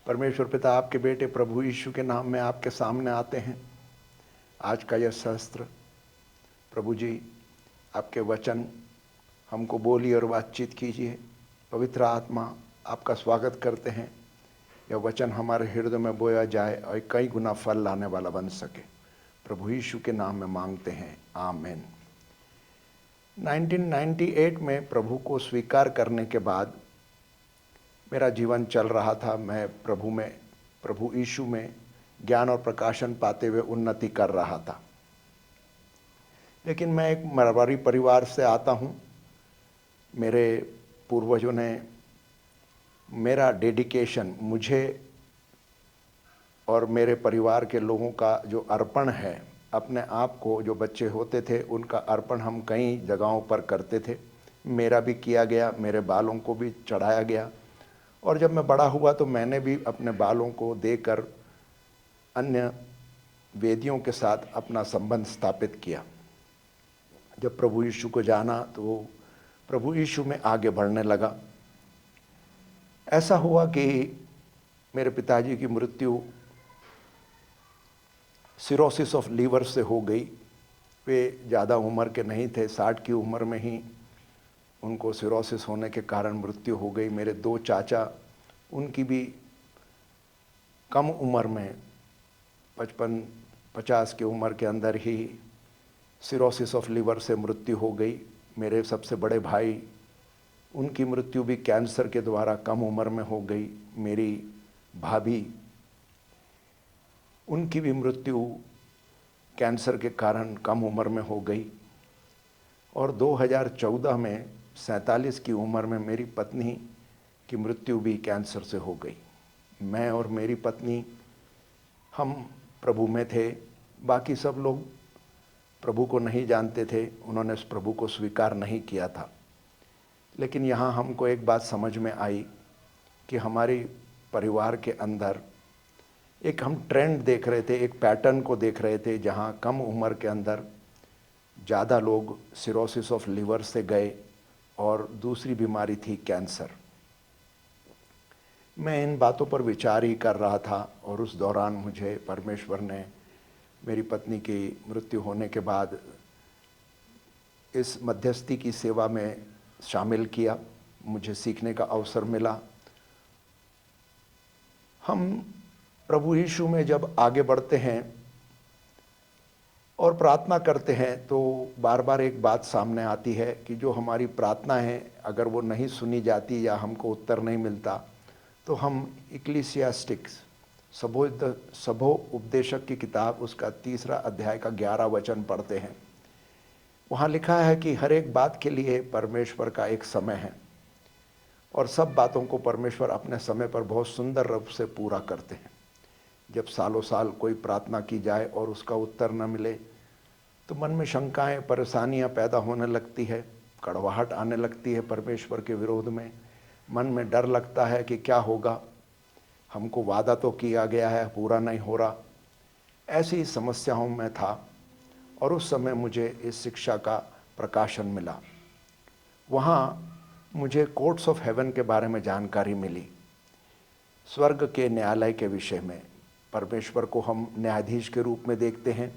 परमेश्वर पिता, आपके बेटे प्रभु यीशु के नाम में आपके सामने आते हैं। आज का यह शास्त्र प्रभु जी, आपके वचन हमको बोलिए और बातचीत कीजिए। पवित्र आत्मा, आपका स्वागत करते हैं। यह वचन हमारे हृदय में बोया जाए और कई गुना फल लाने वाला बन सके। प्रभु यीशु के नाम में मांगते हैं, आमीन। 1998 में प्रभु को स्वीकार करने के बाद मेरा जीवन चल रहा था। मैं प्रभु यीशु में ज्ञान और प्रकाशन पाते हुए उन्नति कर रहा था। लेकिन मैं एक मारवाड़ी परिवार से आता हूँ। मेरे पूर्वजों ने मेरा डेडिकेशन, मुझे और मेरे परिवार के लोगों का जो अर्पण है, अपने आप को, जो बच्चे होते थे उनका अर्पण हम कई जगहों पर करते थे। मेरा भी किया गया, मेरे बालों को भी चढ़ाया गया। और जब मैं बड़ा हुआ तो मैंने भी अपने बालों को देकर अन्य वेदियों के साथ अपना संबंध स्थापित किया। जब प्रभु यीशु को जाना तो प्रभु यीशु में आगे बढ़ने लगा। ऐसा हुआ कि मेरे पिताजी की मृत्यु सिरोसिस ऑफ लीवर से हो गई। वे ज़्यादा उम्र के नहीं थे, 60 की उम्र में ही उनको सिरोसिस होने के कारण मृत्यु हो गई। मेरे दो चाचा, उनकी भी कम उम्र में 55-50 की उम्र के अंदर ही सिरोसिस ऑफ लीवर से मृत्यु हो गई। मेरे सबसे बड़े भाई, उनकी मृत्यु भी कैंसर के द्वारा कम उम्र में हो गई। मेरी भाभी, उनकी भी मृत्यु कैंसर के कारण कम उम्र में हो गई। और 2014 में 47 की उम्र में मेरी पत्नी की मृत्यु भी कैंसर से हो गई। मैं और मेरी पत्नी, हम प्रभु में थे। बाकी सब लोग प्रभु को नहीं जानते थे, उन्होंने उस प्रभु को स्वीकार नहीं किया था। लेकिन यहाँ हमको एक बात समझ में आई कि हमारी परिवार के अंदर एक हम ट्रेंड देख रहे थे, एक पैटर्न को देख रहे थे, जहाँ कम उम्र के अंदर ज़्यादा लोग सिरोसिस ऑफ लीवर से गए और दूसरी बीमारी थी कैंसर। मैं इन बातों पर विचार ही कर रहा था और उस दौरान मुझे परमेश्वर ने मेरी पत्नी की मृत्यु होने के बाद इस मध्यस्थी की सेवा में शामिल किया। मुझे सीखने का अवसर मिला। हम प्रभु यीशु में जब आगे बढ़ते हैं और प्रार्थना करते हैं तो बार बार एक बात सामने आती है कि जो हमारी प्रार्थना है, अगर वो नहीं सुनी जाती या हमको उत्तर नहीं मिलता तो हम इक्लेसियास्टिक्स, सबो उपदेशक की किताब, उसका 3 अध्याय का 11 वचन पढ़ते हैं। वहाँ लिखा है कि हर एक बात के लिए परमेश्वर का एक समय है और सब बातों को परमेश्वर अपने समय पर बहुत सुंदर रूप से पूरा करते हैं। जब सालों साल कोई प्रार्थना की जाए और उसका उत्तर न मिले तो मन में शंकाएं, परेशानियां पैदा होने लगती है, कड़वाहट आने लगती है परमेश्वर के विरोध में। मन में डर लगता है कि क्या होगा, हमको वादा तो किया गया है, पूरा नहीं हो रहा। ऐसी समस्याओं में था और उस समय मुझे इस शिक्षा का प्रकाशन मिला। वहाँ मुझे कोर्ट्स ऑफ हेवन के बारे में जानकारी मिली, स्वर्ग के न्यायालय के विषय में। परमेश्वर को हम न्यायाधीश के रूप में देखते हैं,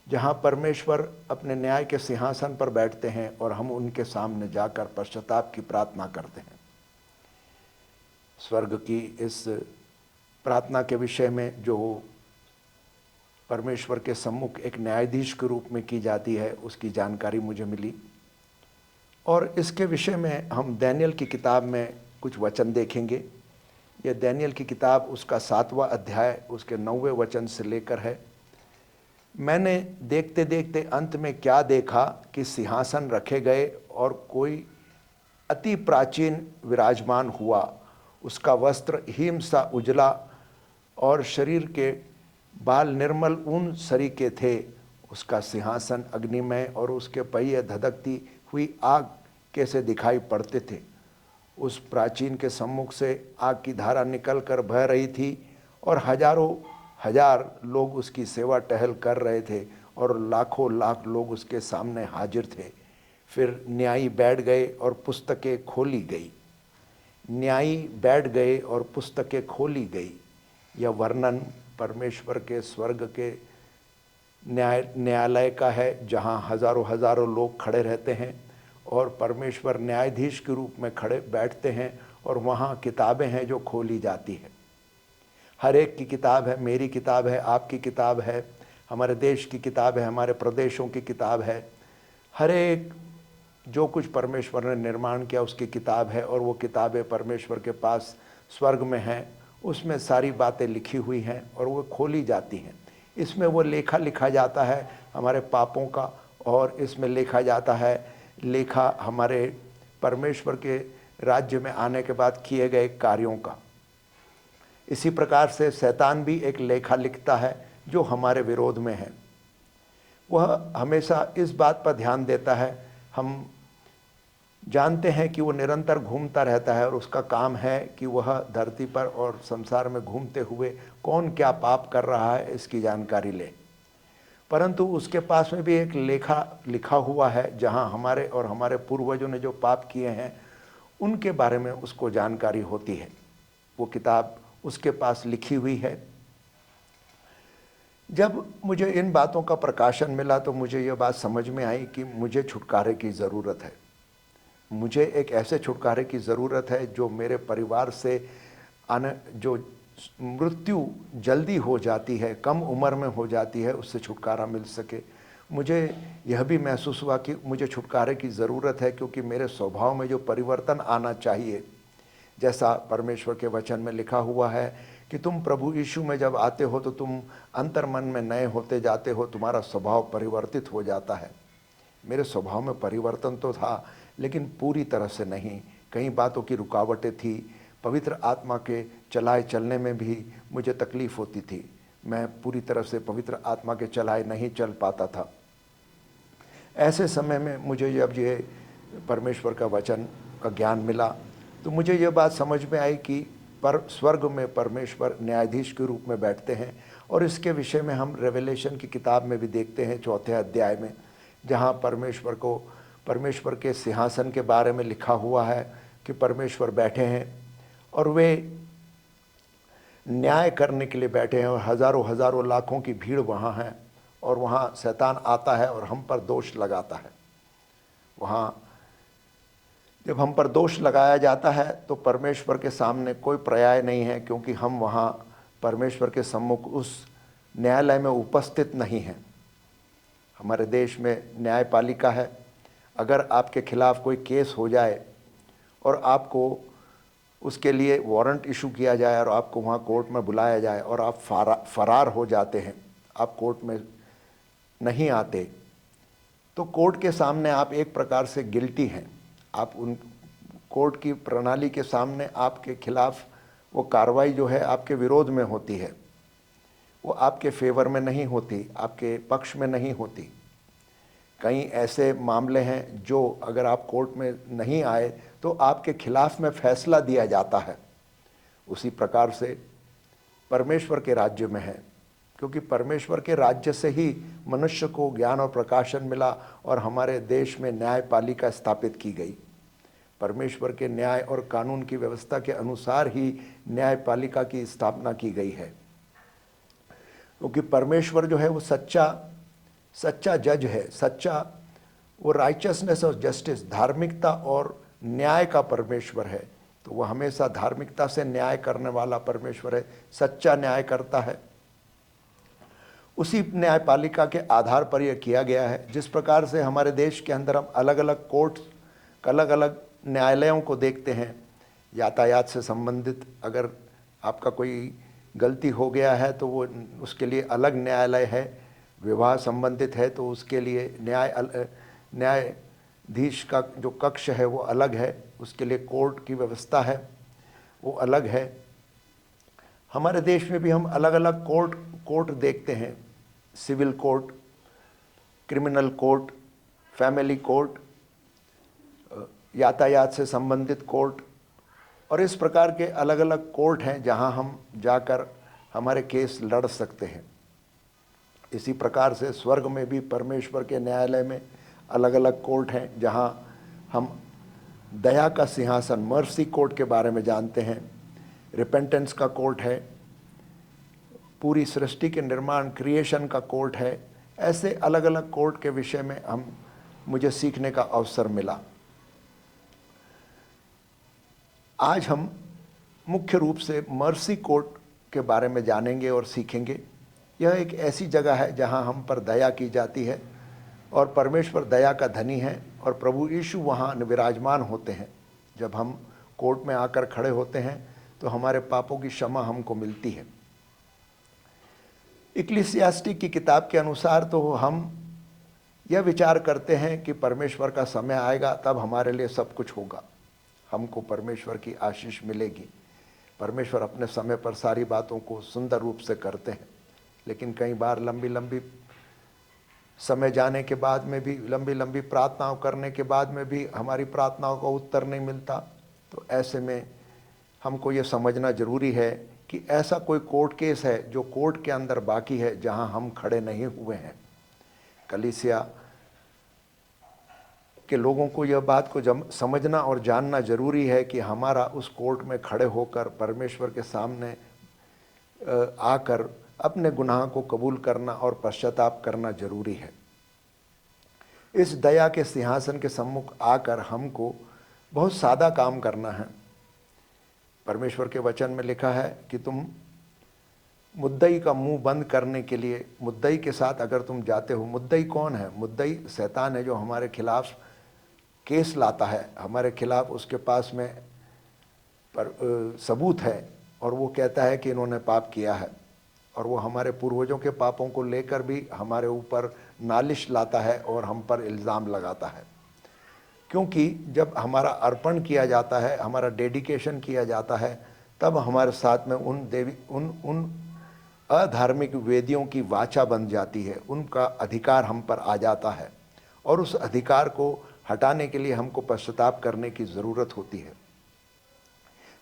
जहाँ परमेश्वर अपने न्याय के सिंहासन पर बैठते हैं और हम उनके सामने जाकर पश्चाताप की प्रार्थना करते हैं। स्वर्ग की इस प्रार्थना के विषय में जो परमेश्वर के सम्मुख एक न्यायाधीश के रूप में की जाती है, उसकी जानकारी मुझे मिली। और इसके विषय में हम दानियेल की किताब में कुछ वचन देखेंगे। यह दानियेल की किताब, उसका 7वां अध्याय, उसके 9वें वचन से लेकर है। मैंने देखते देखते अंत में क्या देखा कि सिंहासन रखे गए और कोई अति प्राचीन विराजमान हुआ। उसका वस्त्र हिम सा उजला और शरीर के बाल निर्मल ऊन सरीखे थे। उसका सिंहासन अग्निमय और उसके पहिए धधकती हुई आग कैसे दिखाई पड़ते थे। उस प्राचीन के सम्मुख से आग की धारा निकलकर बह रही थी और हजारों हजार लोग उसकी सेवा टहल कर रहे थे और लाखों लाख लोग उसके सामने हाजिर थे। फिर न्यायी बैठ गए और पुस्तकें खोली गई। न्यायी बैठ गए और पुस्तकें खोली गई। यह वर्णन परमेश्वर के स्वर्ग के न्यायालय का है, जहाँ हजारों हजारों लोग खड़े रहते हैं और परमेश्वर न्यायाधीश के रूप में खड़े बैठते हैं और वहाँ किताबें हैं जो खोली जाती है। हर एक की किताब है, मेरी किताब है, आपकी किताब है, हमारे देश की किताब है, हमारे प्रदेशों की किताब है। हर एक जो कुछ परमेश्वर ने निर्माण किया उसकी किताब है और वो किताबें परमेश्वर के पास स्वर्ग में हैं। उसमें सारी बातें लिखी हुई हैं और वो खोली जाती हैं। इसमें वो लेखा लिखा जाता है हमारे पापों का, और इसमें लिखा जाता है लेखा हमारे परमेश्वर के राज्य में आने के बाद किए गए कार्यों का। इसी प्रकार से शैतान भी एक लेखा लिखता है जो हमारे विरोध में है। वह हमेशा इस बात पर ध्यान देता है, हम जानते हैं कि वो निरंतर घूमता रहता है और उसका काम है कि वह धरती पर और संसार में घूमते हुए कौन क्या पाप कर रहा है इसकी जानकारी ले। परंतु उसके पास में भी एक लेखा लिखा हुआ है जहां हमारे और हमारे पूर्वजों ने जो पाप किए हैं उनके बारे में उसको जानकारी होती है। वो किताब उसके पास लिखी हुई है। जब मुझे इन बातों का प्रकाशन मिला तो मुझे ये बात समझ में आई कि मुझे छुटकारे की ज़रूरत है। मुझे एक ऐसे छुटकारे की ज़रूरत है जो मेरे परिवार से जो मृत्यु जल्दी हो जाती है, कम उम्र में हो जाती है, उससे छुटकारा मिल सके। मुझे यह भी महसूस हुआ कि मुझे छुटकारे की ज़रूरत है क्योंकि मेरे स्वभाव में जो परिवर्तन आना चाहिए, जैसा परमेश्वर के वचन में लिखा हुआ है कि तुम प्रभु यीशु में जब आते हो तो तुम अंतर्मन में नए होते जाते हो, तुम्हारा स्वभाव परिवर्तित हो जाता है। मेरे स्वभाव में परिवर्तन तो था लेकिन पूरी तरह से नहीं, कई बातों की रुकावटें थी। पवित्र आत्मा के चलाए चलने में भी मुझे तकलीफ़ होती थी। मैं पूरी तरह से पवित्र आत्मा के चलाए नहीं चल पाता था। ऐसे समय में मुझे जब ये परमेश्वर का वचन का ज्ञान मिला तो मुझे ये बात समझ में आई कि स्वर्ग में परमेश्वर न्यायाधीश के रूप में बैठते हैं। और इसके विषय में हम रेवलेशन की किताब में भी देखते हैं 4 अध्याय में, जहाँ परमेश्वर के सिंहासन के बारे में लिखा हुआ है कि परमेश्वर बैठे हैं और वे न्याय करने के लिए बैठे हैं और हज़ारों हज़ारों लाखों की भीड़ वहाँ है। और वहाँ शैतान आता है और हम पर दोष लगाता है। वहाँ जब हम पर दोष लगाया जाता है तो परमेश्वर के सामने कोई पर्याय नहीं है, क्योंकि हम वहाँ परमेश्वर के सम्मुख उस न्यायालय में उपस्थित नहीं हैं। हमारे देश में न्यायपालिका है। अगर आपके खिलाफ़ कोई केस हो जाए और आपको उसके लिए वारंट इशू किया जाए और आपको वहाँ कोर्ट में बुलाया जाए और आप फरार हो जाते हैं, आप कोर्ट में नहीं आते, तो कोर्ट के सामने आप एक प्रकार से गिल्टी हैं। आप उन कोर्ट की प्रणाली के सामने आपके खिलाफ़ वो कार्रवाई जो है आपके विरोध में होती है, वो आपके फेवर में नहीं होती, आपके पक्ष में नहीं होती। कई ऐसे मामले हैं जो अगर आप कोर्ट में नहीं आए तो आपके खिलाफ में फैसला दिया जाता है। उसी प्रकार से परमेश्वर के राज्य में है, क्योंकि परमेश्वर के राज्य से ही मनुष्य को ज्ञान और प्रकाशन मिला और हमारे देश में न्यायपालिका स्थापित की गई। परमेश्वर के न्याय और कानून की व्यवस्था के अनुसार ही न्यायपालिका की स्थापना की गई है, क्योंकि परमेश्वर जो है वो सच्चा जज है, सच्चा वो राइचसनेस और जस्टिस, धार्मिकता और न्याय का परमेश्वर है। तो वह हमेशा धार्मिकता से न्याय करने वाला परमेश्वर है, सच्चा न्याय करता है। उसी न्यायपालिका के आधार पर यह किया गया है। जिस प्रकार से हमारे देश के अंदर हम अलग अलग कोर्ट्स, अलग अलग न्यायालयों को देखते हैं। यातायात से संबंधित अगर आपका कोई गलती हो गया है तो वो उसके लिए अलग न्यायालय है। विवाह संबंधित है तो उसके लिए न्यायाधीश का जो कक्ष है वो अलग है, उसके लिए कोर्ट की व्यवस्था है वो अलग है। हमारे देश में भी हम अलग अलग कोर्ट देखते हैं, civil court, criminal court, family court, यातायात से संबंधित कोर्ट, और इस प्रकार के अलग अलग कोर्ट हैं जहां हम जाकर हमारे केस लड़ सकते हैं। इसी प्रकार से स्वर्ग में भी परमेश्वर के न्यायालय में अलग अलग कोर्ट हैं जहां हम दया का सिंहासन मर्सी कोर्ट के बारे में जानते हैं, रिपेंटेंस का कोर्ट है, पूरी सृष्टि के निर्माण क्रिएशन का कोर्ट है। ऐसे अलग अलग कोर्ट के विषय में मुझे सीखने का अवसर मिला। आज हम मुख्य रूप से मर्सी कोर्ट के बारे में जानेंगे और सीखेंगे। यह एक ऐसी जगह है जहां हम पर दया की जाती है और परमेश्वर दया का धनी है और प्रभु यीशु वहां विराजमान होते हैं। जब हम कोर्ट में आकर खड़े होते हैं तो हमारे पापों की क्षमा हमको मिलती है। इक्लेसियास्टिक की किताब के अनुसार तो हम यह विचार करते हैं कि परमेश्वर का समय आएगा, तब हमारे लिए सब कुछ होगा, हमको परमेश्वर की आशीष मिलेगी। परमेश्वर अपने समय पर सारी बातों को सुंदर रूप से करते हैं, लेकिन कई बार लंबी समय जाने के बाद में भी, लंबी प्रार्थनाओं करने के बाद में भी हमारी प्रार्थनाओं का उत्तर नहीं मिलता। तो ऐसे में हमको ये समझना जरूरी है कि ऐसा कोई कोर्ट केस है जो कोर्ट के अंदर बाकी है, जहां हम खड़े नहीं हुए हैं। कलीसिया के लोगों को यह बात को समझना और जानना जरूरी है कि हमारा उस कोर्ट में खड़े होकर परमेश्वर के सामने आकर अपने गुनाह को कबूल करना और पश्चाताप करना जरूरी है। इस दया के सिंहासन के सम्मुख आकर हमको बहुत सादा काम करना है। परमेश्वर के वचन में लिखा है कि तुम मुद्दई का मुंह बंद करने के लिए मुद्दई के साथ अगर तुम जाते हो। मुद्दई कौन है? मुद्दई शैतान है, जो हमारे खिलाफ केस लाता है, हमारे खिलाफ उसके पास में सबूत है और वो कहता है कि इन्होंने पाप किया है, और वो हमारे पूर्वजों के पापों को लेकर भी हमारे ऊपर नालिश लाता है और हम पर इल्ज़ाम लगाता है। क्योंकि जब हमारा अर्पण किया जाता है, हमारा डेडिकेशन किया जाता है, तब हमारे साथ में उन अधार्मिक वेदियों की वाचा बन जाती है, उनका अधिकार हम पर आ जाता है, और उस अधिकार को हटाने के लिए हमको पश्चाताप करने की ज़रूरत होती है।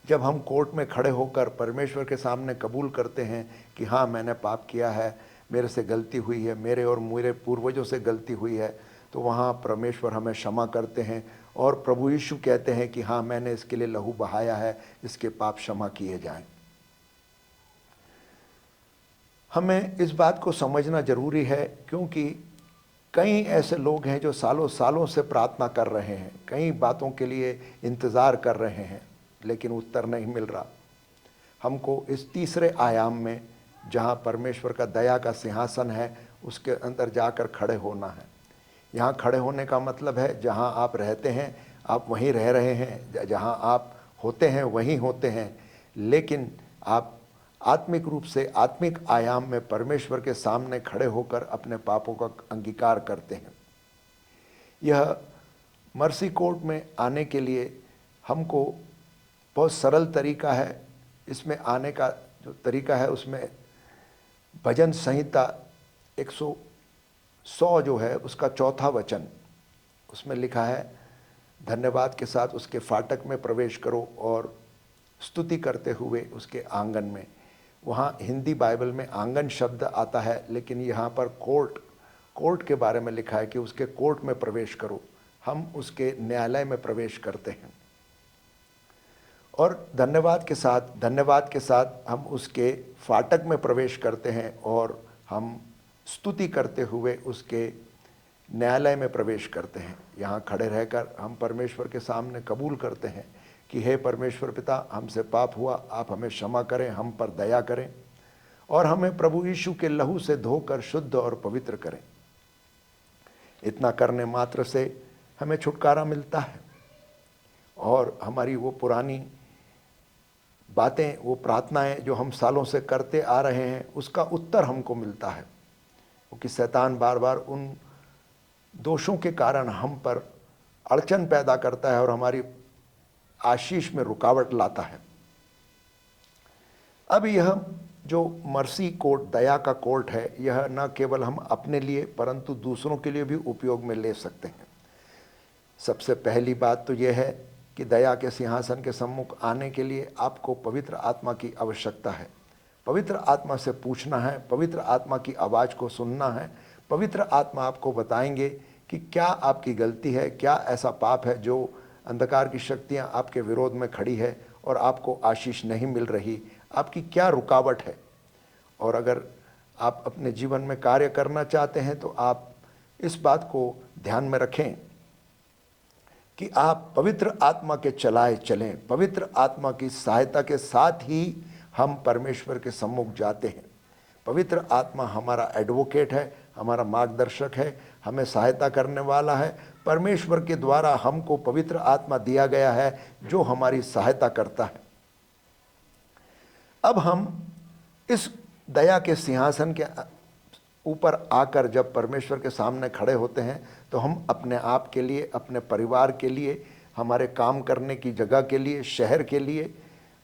जब हम कोर्ट में खड़े होकर परमेश्वर के सामने कबूल करते हैं कि हाँ, मैंने पाप किया है, मेरे से गलती हुई है, मेरे और मेरे पूर्वजों से गलती हुई है, तो वहाँ परमेश्वर हमें क्षमा करते हैं और प्रभु यीशु कहते हैं कि हाँ, मैंने इसके लिए लहू बहाया है, इसके पाप क्षमा किए जाएं। हमें इस बात को समझना जरूरी है, क्योंकि कई ऐसे लोग हैं जो सालों सालों से प्रार्थना कर रहे हैं, कई बातों के लिए इंतज़ार कर रहे हैं, लेकिन उत्तर नहीं मिल रहा। हमको इस तीसरे आयाम में, जहाँ परमेश्वर का दया का सिंहासन है, उसके अंदर जाकर खड़े होना है। यहाँ खड़े होने का मतलब है जहाँ आप रहते हैं आप वहीं रह रहे हैं, जहाँ आप होते हैं वहीं होते हैं, लेकिन आप आत्मिक रूप से आत्मिक आयाम में परमेश्वर के सामने खड़े होकर अपने पापों का अंगीकार करते हैं। यह मर्सी कोर्ट में आने के लिए हमको बहुत सरल तरीका है। इसमें आने का जो तरीका है, उसमें भजन संहिता 100 जो है उसका 4था वचन, उसमें लिखा है, धन्यवाद के साथ उसके फाटक में प्रवेश करो और स्तुति करते हुए उसके आंगन में। वहाँ हिंदी बाइबल में आंगन शब्द आता है, लेकिन यहाँ पर कोर्ट के बारे में लिखा है कि उसके कोर्ट में प्रवेश करो। हम उसके न्यायालय में प्रवेश करते हैं और धन्यवाद के साथ हम उसके फाटक में प्रवेश करते हैं और हम स्तुति करते हुए उसके न्यायालय में प्रवेश करते हैं। यहाँ खड़े रहकर हम परमेश्वर के सामने कबूल करते हैं कि हे परमेश्वर पिता, हमसे पाप हुआ, आप हमें क्षमा करें, हम पर दया करें और हमें प्रभु यीशु के लहू से धोकर शुद्ध और पवित्र करें। इतना करने मात्र से हमें छुटकारा मिलता है और हमारी वो पुरानी बातें, वो प्रार्थनाएं जो हम सालों से करते आ रहे हैं, उसका उत्तर हमको मिलता है। क्योंकि शैतान बार बार उन दोषों के कारण हम पर अड़चन पैदा करता है और हमारी आशीष में रुकावट लाता है। अब यह जो मर्सी कोर्ट, दया का कोर्ट है, यह न केवल हम अपने लिए परंतु दूसरों के लिए भी उपयोग में ले सकते हैं। सबसे पहली बात तो यह है कि दया के सिंहासन के सम्मुख आने के लिए आपको पवित्र आत्मा की आवश्यकता है। पवित्र आत्मा से पूछना है, पवित्र आत्मा की आवाज़ को सुनना है। पवित्र आत्मा आपको बताएंगे कि क्या आपकी गलती है, क्या ऐसा पाप है जो अंधकार की शक्तियाँ आपके विरोध में खड़ी है और आपको आशीष नहीं मिल रही, आपकी क्या रुकावट है? और अगर आप अपने जीवन में कार्य करना चाहते हैं तो आप इस बात को ध्यान में रखें कि आप पवित्र आत्मा के चलाए चलें। पवित्र आत्मा की सहायता के साथ ही हम परमेश्वर के सम्मुख जाते हैं। पवित्र आत्मा हमारा एडवोकेट है, हमारा मार्गदर्शक है, हमें सहायता करने वाला है। परमेश्वर के द्वारा हमको पवित्र आत्मा दिया गया है जो हमारी सहायता करता है। अब हम इस दया के सिंहासन के ऊपर आकर जब परमेश्वर के सामने खड़े होते हैं तो हम अपने आप के लिए, अपने परिवार के लिए, हमारे काम करने की जगह के लिए, शहर के लिए,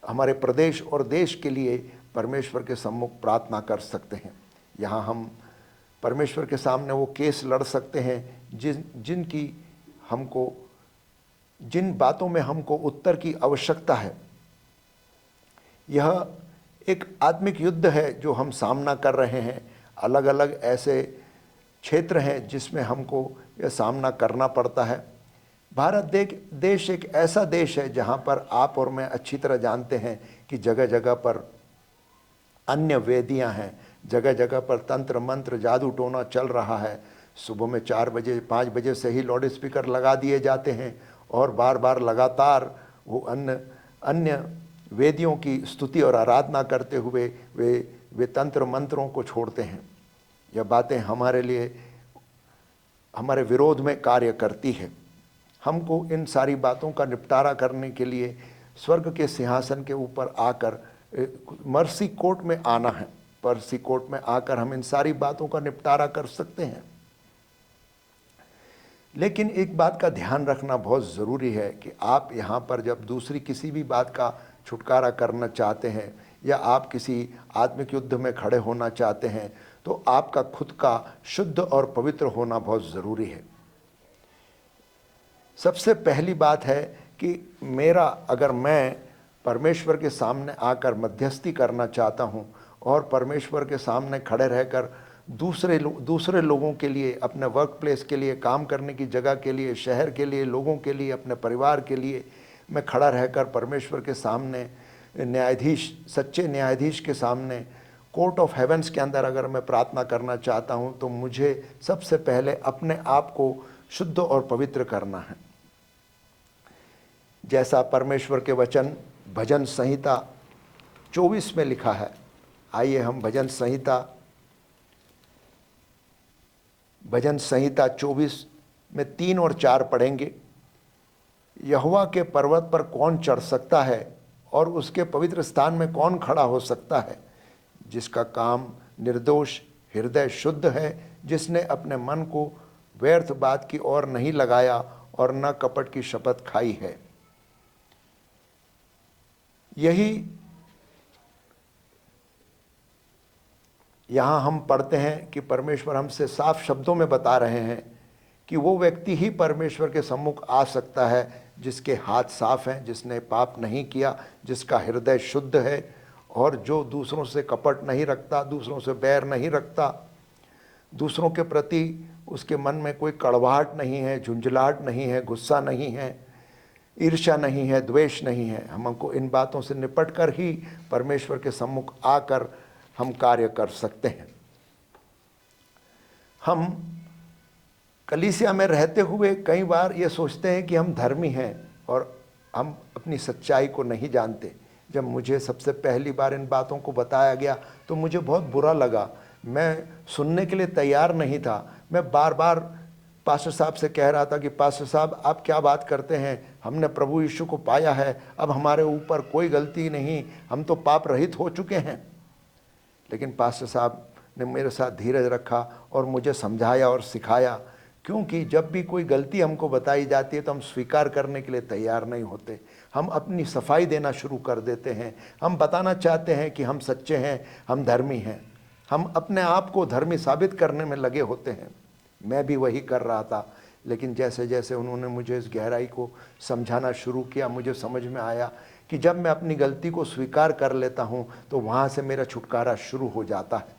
हमारे प्रदेश और देश के लिए परमेश्वर के सम्मुख प्रार्थना कर सकते हैं। यहाँ हम परमेश्वर के सामने वो केस लड़ सकते हैं जिन बातों में हमको उत्तर की आवश्यकता है। यह एक आत्मिक युद्ध है जो हम सामना कर रहे हैं। अलग अलग ऐसे क्षेत्र हैं जिसमें हमको यह सामना करना पड़ता है। भारत देश एक ऐसा देश है जहाँ पर आप और मैं अच्छी तरह जानते हैं कि जगह जगह पर अन्य वेदियाँ हैं, जगह जगह पर तंत्र मंत्र जादू टोना चल रहा है। सुबह में 4 बजे 5 बजे से ही लाउड स्पीकर लगा दिए जाते हैं और बार बार लगातार वो अन्य वेदियों की स्तुति और आराधना करते हुए वे तंत्र मंत्रों को छोड़ते हैं। यह बातें हमारे लिए, हमारे विरोध में कार्य करती है। हमको इन सारी बातों का निपटारा करने के लिए स्वर्ग के सिंहासन के ऊपर आकर मर्सी कोर्ट में आना है। मर्सी कोर्ट में आकर हम इन सारी बातों का निपटारा कर सकते हैं। लेकिन एक बात का ध्यान रखना बहुत ज़रूरी है कि आप यहाँ पर जब दूसरी किसी भी बात का छुटकारा करना चाहते हैं या आप किसी आत्मिक युद्ध में खड़े होना चाहते हैं तो आपका खुद का शुद्ध और पवित्र होना बहुत ज़रूरी है। सबसे पहली बात है कि अगर मैं परमेश्वर के सामने आकर मध्यस्थी करना चाहता हूँ और परमेश्वर के सामने खड़े रहकर दूसरे लोगों के लिए, अपने वर्क प्लेस के लिए, काम करने की जगह के लिए, शहर के लिए, लोगों के लिए, अपने परिवार के लिए मैं खड़ा रहकर परमेश्वर के सामने सच्चे न्यायाधीश के सामने कोर्ट ऑफ हेवेंस के अंदर अगर मैं प्रार्थना करना चाहता हूँ तो मुझे सबसे पहले अपने आप को शुद्ध और पवित्र करना है। जैसा परमेश्वर के वचन भजन संहिता 24 में लिखा है। आइए हम भजन संहिता 24 में 3 और 4 पढ़ेंगे। यहोवा के पर्वत पर कौन चढ़ सकता है और उसके पवित्र स्थान में कौन खड़ा हो सकता है? जिसका काम निर्दोष, हृदय शुद्ध है, जिसने अपने मन को व्यर्थ बात की ओर नहीं लगाया और न कपट की शपथ खाई है। यही यहाँ हम पढ़ते हैं कि परमेश्वर हमसे साफ शब्दों में बता रहे हैं कि वो व्यक्ति ही परमेश्वर के सम्मुख आ सकता है जिसके हाथ साफ हैं, जिसने पाप नहीं किया, जिसका हृदय शुद्ध है और जो दूसरों से कपट नहीं रखता, दूसरों से बैर नहीं रखता, दूसरों के प्रति उसके मन में कोई कड़वाहट नहीं है, झुंझलाहट नहीं है, गुस्सा नहीं है, ईर्ष्या नहीं है, द्वेष नहीं है। हमको इन बातों से निपट कर ही परमेश्वर के सम्मुख आकर हम कार्य कर सकते हैं। हम कलीसिया में रहते हुए कई बार ये सोचते हैं कि हम धर्मी हैं और हम अपनी सच्चाई को नहीं जानते। जब मुझे सबसे पहली बार इन बातों को बताया गया तो मुझे बहुत बुरा लगा। मैं सुनने के लिए तैयार नहीं था। मैं बार बार पास्टर साहब से कह रहा था कि पास्टर साहब आप क्या बात करते हैं, हमने प्रभु यीशु को पाया है, अब हमारे ऊपर कोई गलती नहीं, हम तो पाप रहित हो चुके हैं। लेकिन पास्टर साहब ने मेरे साथ धीरज रखा और मुझे समझाया और सिखाया, क्योंकि जब भी कोई गलती हमको बताई जाती है तो हम स्वीकार करने के लिए तैयार नहीं होते। हम अपनी सफाई देना शुरू कर देते हैं। हम बताना चाहते हैं कि हम सच्चे हैं, हम धर्मी हैं। हम अपने आप को धर्मी साबित करने में लगे होते हैं। मैं भी वही कर रहा था, लेकिन जैसे जैसे उन्होंने मुझे इस गहराई को समझाना शुरू किया, मुझे समझ में आया कि जब मैं अपनी गलती को स्वीकार कर लेता हूँ तो वहाँ से मेरा छुटकारा शुरू हो जाता है।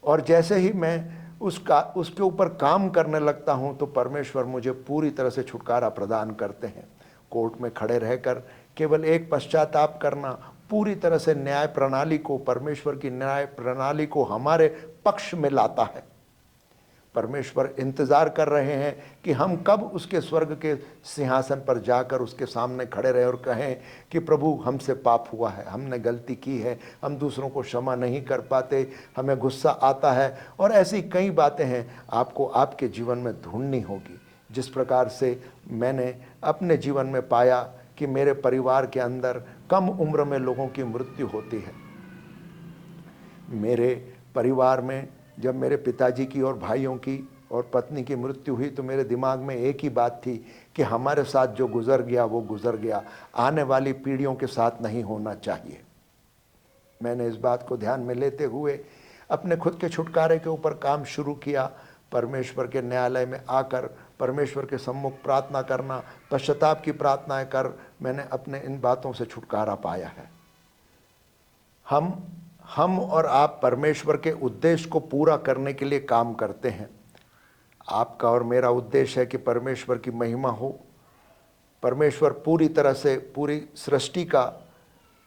और जैसे ही मैं उसके ऊपर काम करने लगता हूँ तो परमेश्वर मुझे पूरी तरह से छुटकारा प्रदान करते हैं। कोर्ट में खड़े रहकर केवल एक पश्चाताप करना पूरी तरह से न्याय प्रणाली को, परमेश्वर की न्याय प्रणाली को हमारे पक्ष में लाता है। परमेश्वर इंतज़ार कर रहे हैं कि हम कब उसके स्वर्ग के सिंहासन पर जाकर उसके सामने खड़े रहे और कहें कि प्रभु हमसे पाप हुआ है, हमने गलती की है, हम दूसरों को क्षमा नहीं कर पाते, हमें गुस्सा आता है। और ऐसी कई बातें हैं आपको आपके जीवन में ढूंढनी होगी। जिस प्रकार से मैंने अपने जीवन में पाया कि मेरे परिवार के अंदर कम उम्र में लोगों की मृत्यु होती है। मेरे परिवार में जब मेरे पिताजी की और भाइयों की और पत्नी की मृत्यु हुई तो मेरे दिमाग में एक ही बात थी कि हमारे साथ जो गुजर गया वो गुजर गया, आने वाली पीढ़ियों के साथ नहीं होना चाहिए। मैंने इस बात को ध्यान में लेते हुए अपने खुद के छुटकारे के ऊपर काम शुरू किया। परमेश्वर के न्यायालय में आकर परमेश्वर के सम्मुख प्रार्थना करना, पश्चाताप की प्रार्थनाएं कर मैंने अपने इन बातों से छुटकारा पाया है। हम और आप परमेश्वर के उद्देश्य को पूरा करने के लिए काम करते हैं। आपका और मेरा उद्देश्य है कि परमेश्वर की महिमा हो, परमेश्वर पूरी तरह से पूरी सृष्टि का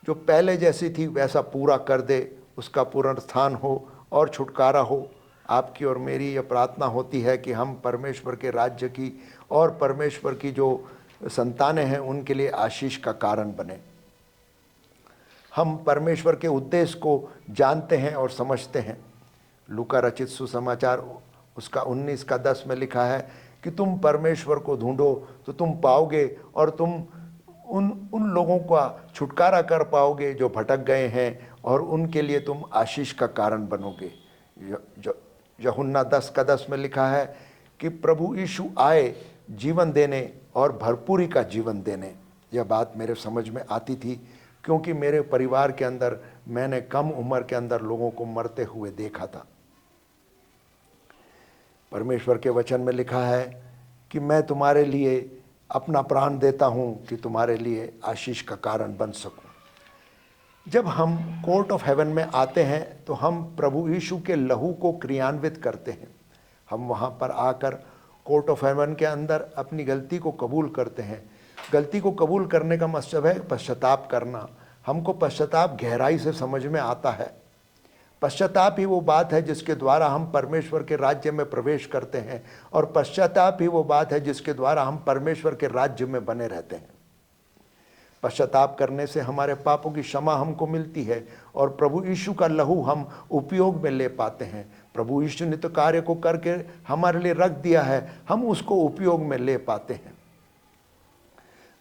जो पहले जैसी थी वैसा पूरा कर दे, उसका पुनरुत्थान हो और छुटकारा हो। आपकी और मेरी यह प्रार्थना होती है कि हम परमेश्वर के राज्य की और परमेश्वर की जो संतानें हैं उनके लिए आशीष का कारण बने। हम परमेश्वर के उद्देश्य को जानते हैं और समझते हैं। लूका रचित सुसमाचार उसका 19:10 में लिखा है कि तुम परमेश्वर को ढूंढो तो तुम पाओगे और तुम उन लोगों का छुटकारा कर पाओगे जो भटक गए हैं, और उनके लिए तुम आशीष का कारण बनोगे। यूहन्ना 10:10 में लिखा है कि प्रभु यीशु आए जीवन देने और भरपूरी का जीवन देने। यह बात मेरे समझ में आती थी क्योंकि मेरे परिवार के अंदर मैंने कम उम्र के अंदर लोगों को मरते हुए देखा था। परमेश्वर के वचन में लिखा है कि मैं तुम्हारे लिए अपना प्राण देता हूं कि तुम्हारे लिए आशीष का कारण बन सकूं। जब हम कोर्ट ऑफ हेवन में आते हैं तो हम प्रभु यीशु के लहू को क्रियान्वित करते हैं। हम वहां पर आकर कोर्ट ऑफ हेवन के अंदर अपनी गलती को कबूल करते हैं। गलती को कबूल करने का मतलब है पश्चाताप करना। हमको पश्चाताप गहराई से समझ में आता है। पश्चाताप ही वो बात है जिसके द्वारा हम परमेश्वर के राज्य में प्रवेश करते हैं, और पश्चाताप ही वो बात है जिसके द्वारा हम परमेश्वर के राज्य में बने रहते हैं। पश्चाताप करने से हमारे पापों की क्षमा हमको मिलती है और प्रभु यीशु का लहू हम उपयोग में ले पाते हैं। प्रभु यीशु ने तो कार्य को करके हमारे लिए रख दिया है, हम उसको उपयोग में ले पाते हैं।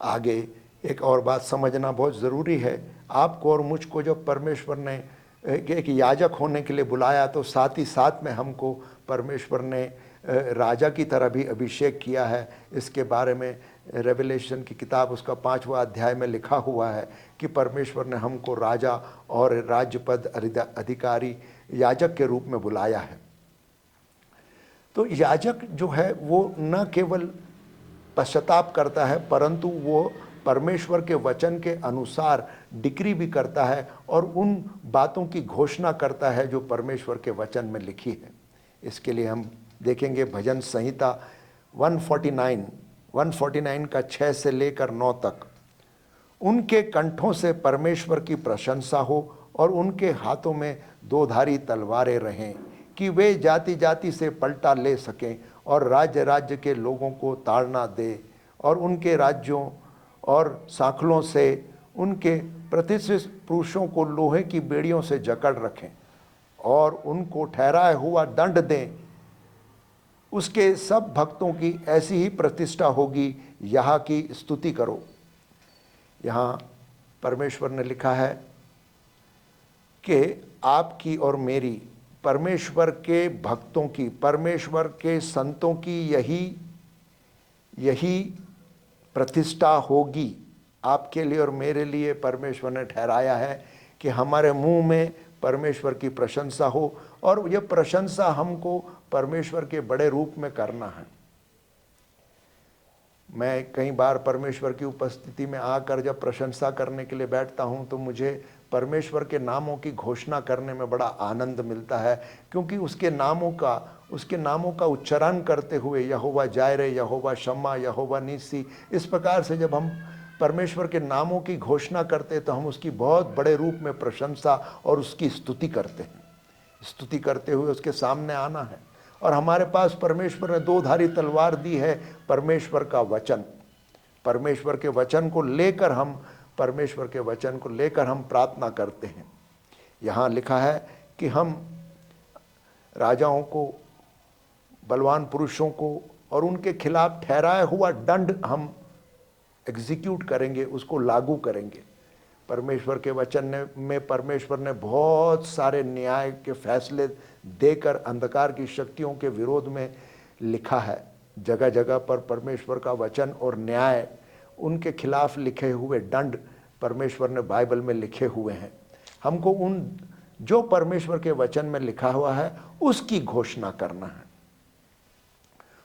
आगे एक और बात समझना बहुत ज़रूरी है। आपको और मुझको जब परमेश्वर ने एक याजक होने के लिए बुलाया तो साथ ही साथ में हमको परमेश्वर ने राजा की तरह भी अभिषेक किया है। इसके बारे में रेवलेशन की किताब उसका 5वां अध्याय में लिखा हुआ है कि परमेश्वर ने हमको राजा और राज्यपद अधिकारी याजक के रूप में बुलाया है। तो याजक जो है वो न केवल पश्चाताप करता है परंतु वो परमेश्वर के वचन के अनुसार डिक्री भी करता है और उन बातों की घोषणा करता है जो परमेश्वर के वचन में लिखी है। इसके लिए हम देखेंगे भजन संहिता 149 का 6 से लेकर 9 तक। उनके कंठों से परमेश्वर की प्रशंसा हो और उनके हाथों में 2 धारी तलवारें रहें कि वे जाति जाति से पलटा ले सकें और राज्य राज्य के लोगों को ताड़ना दे, और उनके राज्यों और सांखलों से उनके प्रतिष्ठित पुरुषों को लोहे की बेड़ियों से जकड़ रखें और उनको ठहराया हुआ दंड दें। उसके सब भक्तों की ऐसी ही प्रतिष्ठा होगी, यहाँ की स्तुति करो। यहाँ परमेश्वर ने लिखा है कि आपकी और मेरी, परमेश्वर के भक्तों की, परमेश्वर के संतों की यही प्रतिष्ठा होगी। आपके लिए और मेरे लिए परमेश्वर ने ठहराया है कि हमारे मुंह में परमेश्वर की प्रशंसा हो, और यह प्रशंसा हमको परमेश्वर के बड़े रूप में करना है। मैं कई बार परमेश्वर की उपस्थिति में आकर जब प्रशंसा करने के लिए बैठता हूं तो मुझे परमेश्वर के नामों की घोषणा करने में बड़ा आनंद मिलता है, क्योंकि उसके नामों का उसके नामों का उच्चारण करते हुए, यहोवा जायरे, यहोवा शम्मा, यहोवा नीसी, इस प्रकार से जब हम परमेश्वर के नामों की घोषणा करते हैं तो हम उसकी बहुत बड़े रूप में प्रशंसा और उसकी स्तुति करते हैं। स्तुति करते हुए उसके सामने आना है। और हमारे पास परमेश्वर ने दो धारी तलवार दी है, परमेश्वर का वचन। परमेश्वर के वचन को लेकर हम प्रार्थना करते हैं। यहाँ लिखा है कि हम राजाओं को, बलवान पुरुषों को और उनके खिलाफ ठहराया हुआ दंड हम एग्जीक्यूट करेंगे, उसको लागू करेंगे। परमेश्वर के वचन में परमेश्वर ने बहुत सारे न्याय के फैसले देकर अंधकार की शक्तियों के विरोध में लिखा है। जगह जगह पर परमेश्वर का वचन और न्याय, उनके खिलाफ लिखे हुए दंड परमेश्वर ने बाइबल में लिखे हुए हैं। हमको उन जो परमेश्वर के वचन में लिखा हुआ है उसकी घोषणा करना है।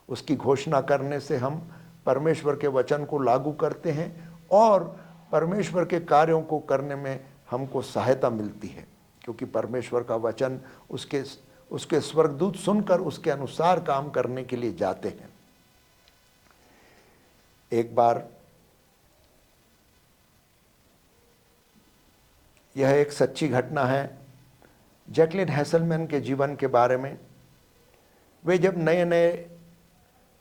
उसकी घोषणा करने से हम परमेश्वर के वचन को लागू करते हैं और परमेश्वर के कार्यों को करने में हमको सहायता मिलती है, क्योंकि परमेश्वर का वचन उसके स्वर्गदूत सुनकर उसके अनुसार काम करने के लिए जाते हैं। एक बार यह एक सच्ची घटना है जैकलिन हेसलमैन के जीवन के बारे में। वे जब नए नए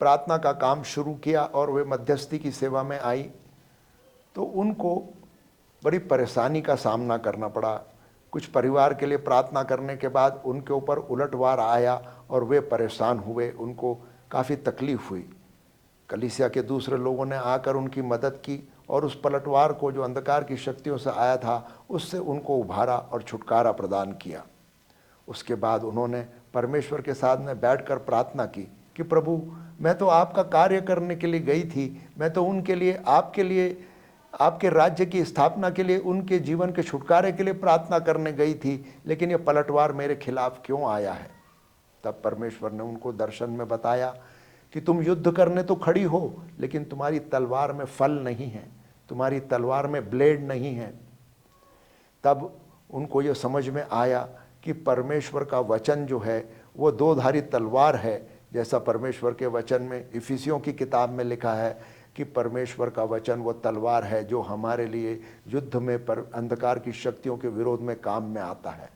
प्रार्थना का काम शुरू किया और वे मध्यस्थी की सेवा में आई तो उनको बड़ी परेशानी का सामना करना पड़ा। कुछ परिवार के लिए प्रार्थना करने के बाद उनके ऊपर उलटवार आया और वे परेशान हुए, उनको काफ़ी तकलीफ़ हुई। कलीसिया के दूसरे लोगों ने आकर उनकी मदद की और उस पलटवार को जो अंधकार की शक्तियों से आया था उससे उनको उभारा और छुटकारा प्रदान किया। उसके बाद उन्होंने परमेश्वर के साथ में बैठकर प्रार्थना की कि प्रभु, मैं तो आपका कार्य करने के लिए गई थी, मैं तो उनके लिए, आपके लिए, आपके राज्य की स्थापना के लिए, उनके जीवन के छुटकारे के लिए प्रार्थना करने गई थी, लेकिन ये पलटवार मेरे खिलाफ क्यों आया है। तब परमेश्वर ने उनको दर्शन में बताया कि तुम युद्ध करने तो खड़ी हो, लेकिन तुम्हारी तलवार में फल नहीं है, तुम्हारी तलवार में ब्लेड नहीं है। तब उनको ये समझ में आया कि परमेश्वर का वचन जो है वो दो धारी तलवार है, जैसा परमेश्वर के वचन में इफिसियों की किताब में लिखा है कि परमेश्वर का वचन वो तलवार है जो हमारे लिए युद्ध में अंधकार की शक्तियों के विरोध में काम में आता है।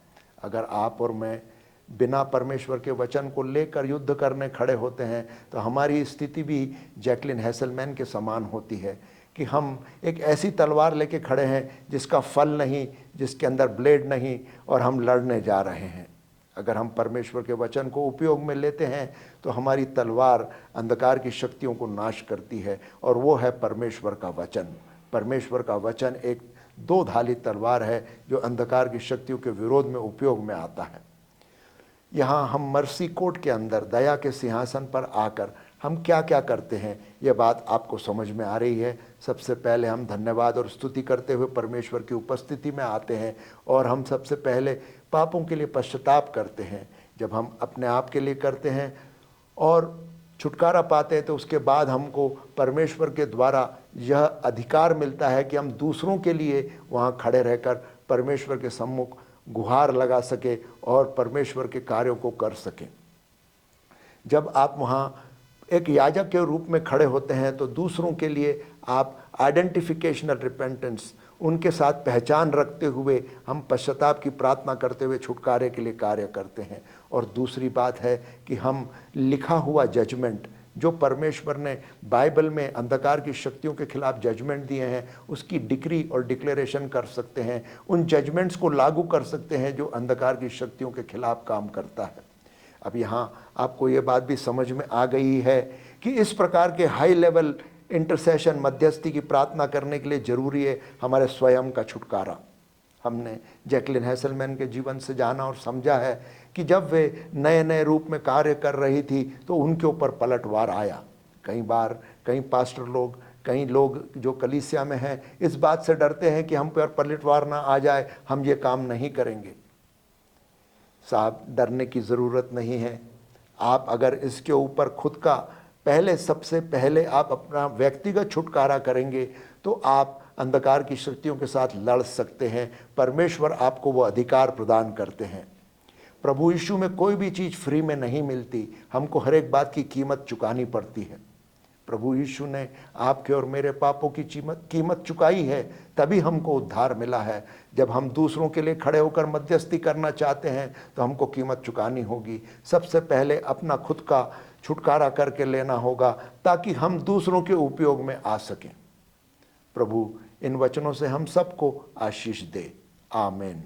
अगर आप और मैं बिना परमेश्वर के वचन को लेकर युद्ध करने खड़े होते हैं तो हमारी स्थिति भी जैकलिन हेसलमैन के समान होती है कि हम एक ऐसी तलवार लेके खड़े हैं जिसका फल नहीं, जिसके अंदर ब्लेड नहीं, और हम लड़ने जा रहे हैं। अगर हम परमेश्वर के वचन को उपयोग में लेते हैं तो हमारी तलवार अंधकार की शक्तियों को नाश करती है, और वो है परमेश्वर का वचन। परमेश्वर का वचन एक दो धारी तलवार है जो अंधकार की शक्तियों के विरोध में उपयोग में आता है। यहाँ हम मर्सी कोर्ट के अंदर, दया के सिंहासन पर आकर हम क्या क्या करते हैं, यह बात आपको समझ में आ रही है। सबसे पहले हम धन्यवाद और स्तुति करते हुए परमेश्वर की उपस्थिति में आते हैं और हम सबसे पहले पापों के लिए पश्चाताप करते हैं। जब हम अपने आप के लिए करते हैं और छुटकारा पाते हैं तो उसके बाद हमको परमेश्वर के द्वारा यह अधिकार मिलता है कि हम दूसरों के लिए वहाँ खड़े रहकर परमेश्वर के सम्मुख गुहार लगा सके और परमेश्वर के कार्यों को कर सकें। जब आप वहाँ एक याजक के रूप में खड़े होते हैं तो दूसरों के लिए आप आइडेंटिफिकेशनल रिपेंटेंस, उनके साथ पहचान रखते हुए हम पश्चाताप की प्रार्थना करते हुए छुटकारे के लिए कार्य करते हैं। और दूसरी बात है कि हम लिखा हुआ जजमेंट जो परमेश्वर ने बाइबल में अंधकार की शक्तियों के खिलाफ जजमेंट दिए हैं उसकी डिक्री और डिक्लेरेशन कर सकते हैं, उन जजमेंट्स को लागू कर सकते हैं जो अंधकार की शक्तियों के खिलाफ काम करता है। अब यहाँ आपको ये बात भी समझ में आ गई है कि इस प्रकार के हाई लेवल इंटरसेशन, मध्यस्थी की प्रार्थना करने के लिए ज़रूरी है हमारे स्वयं का छुटकारा। हमने जैकलिन हेसलमैन के जीवन से जाना और समझा है कि जब वे नए नए रूप में कार्य कर रही थी तो उनके ऊपर पलटवार आया। कई बार कई पास्टर लोग, कई लोग जो कलीसिया में हैं इस बात से डरते हैं कि हम पर पलटवार ना आ जाए, हम ये काम नहीं करेंगे। साहब, डरने की ज़रूरत नहीं है। आप अगर इसके ऊपर खुद का सबसे पहले आप अपना व्यक्तिगत छुटकारा करेंगे तो आप अंधकार की शक्तियों के साथ लड़ सकते हैं। परमेश्वर आपको वो अधिकार प्रदान करते हैं। प्रभु यीशु में कोई भी चीज़ फ्री में नहीं मिलती, हमको हर एक बात की कीमत चुकानी पड़ती है। प्रभु यीशु ने आपके और मेरे पापों की कीमत चुकाई है, तभी हमको उद्धार मिला है। जब हम दूसरों के लिए खड़े होकर मध्यस्थी करना चाहते हैं तो हमको कीमत चुकानी होगी। सबसे पहले अपना खुद का छुटकारा करके लेना होगा ताकि हम दूसरों के उपयोग में आ सकें। प्रभु इन वचनों से हम सबको आशीष दे। आमीन।